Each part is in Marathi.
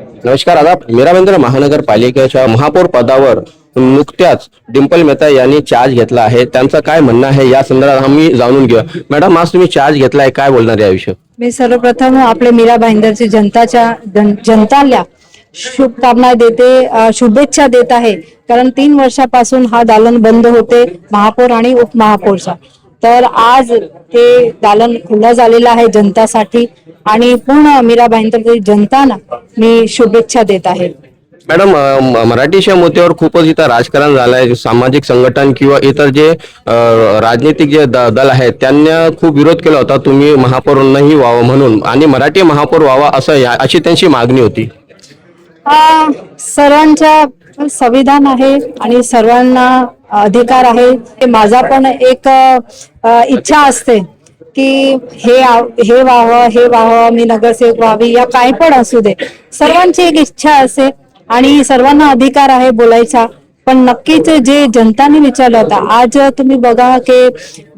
नमस्कार. आता मीरा भाईंदर महानगरपालिकेच्या महापौर पदावर नुकत्याच डिंपल मेहता यांनी चार्ज घेतला आहे. त्यांचं काय म्हणणं आहे या संदर्भात आम्ही जाणून घेऊ. मॅडम, आज तुम्ही चार्ज घेतलाय, काय बोलणार याविषयी? मी सर्वप्रथम आपले मीरा भाईंदरची जनताला शुभकामना देते, शुभेच्छा देत आहे. कारण 3 वर्षापासून हा दालन बंद होते महापौर आणि उपमहापौरचा. तर आज ते दालन खुलं झालेलं आहे जनतासाठी आणि पूर्ण मीरा भाईंदर जनताना मी शुभेच्छा देत आहे. मॅडम, मराठीच्या मुद्द्यावर खूपच इथं राजकारण झालंय. सामाजिक संघटन किंवा इतर जे राजनीतिक जे दल आहेत त्यांना खूप विरोध केला होता, तुम्ही महापौर नाही व्हावं म्हणून, आणि मराठी महापौर व्हावा अशी त्यांची मागणी होती. सर्वांच्या संविधान आहे आणि सर्वांना अधिकार आहे. माझा पण एक इच्छा असते की हे व्हावं, मी नगरसेवक व्हावी या काही पण असू दे, सर्वांची एक इच्छा असेल आणि सर्वांना अधिकार आहे बोलायचा. पण नक्कीच जे जनताने विचारलं होतं, आज तुम्ही बघा की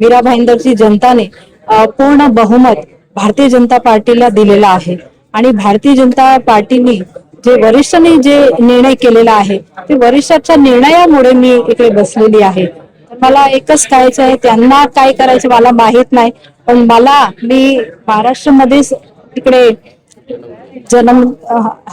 मीरा भाईंदरची जनताने पूर्ण बहुमत भारतीय जनता पार्टीला दिलेला आहे आणि भारतीय जनता पार्टीने जे वरिष्ठांनी जे निर्णय केलेला आहे ते वरिष्ठाच्या निर्णयामुळे मी इकडे बसलेली आहे. मला एकच करायचं आहे, त्यांना काय करायचं मला माहित नाही, पण मी महाराष्ट्रामध्येच इकडे जन्म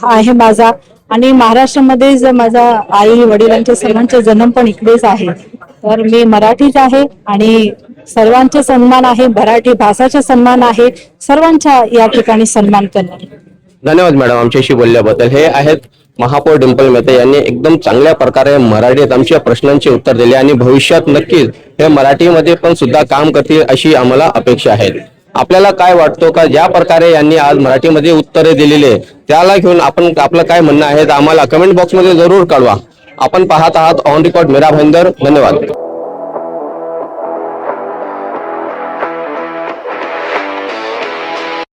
आहे माझा आणि महाराष्ट्रामध्येच माझा आई वडिलांच्या सर्वांचा जन्म पण इकडेच आहे. तर मी मराठीच आहे आणि सर्वांचा सन्मान आहे, मराठी भाषाचा सन्मान आहे, सर्वांचा या ठिकाणी सन्मान करणार. धन्यवाद मॅडम आमच्याशी बोलल्याबद्दल. हे आहेत महापौर डिंपल मेहता यांनी एकदम चांगल्या प्रकारे मराठीत आमच्या प्रश्नांचे उत्तर दिले आणि भविष्यात नक्कीच हे मराठीमध्ये पण सुद्धा काम करतील अशी आम्हाला अपेक्षा आहे. आपल्याला काय वाटतो का ज्या प्रकारे यांनी आज मराठीमध्ये उत्तरे दिलेले त्याला घेऊन आपण आपलं काय म्हणणं आहे आम्हाला कमेंट बॉक्समध्ये जरूर कळवा. आपण पाहत आहात ऑन रेकॉर्ड मीरा भाईंदर. धन्यवाद.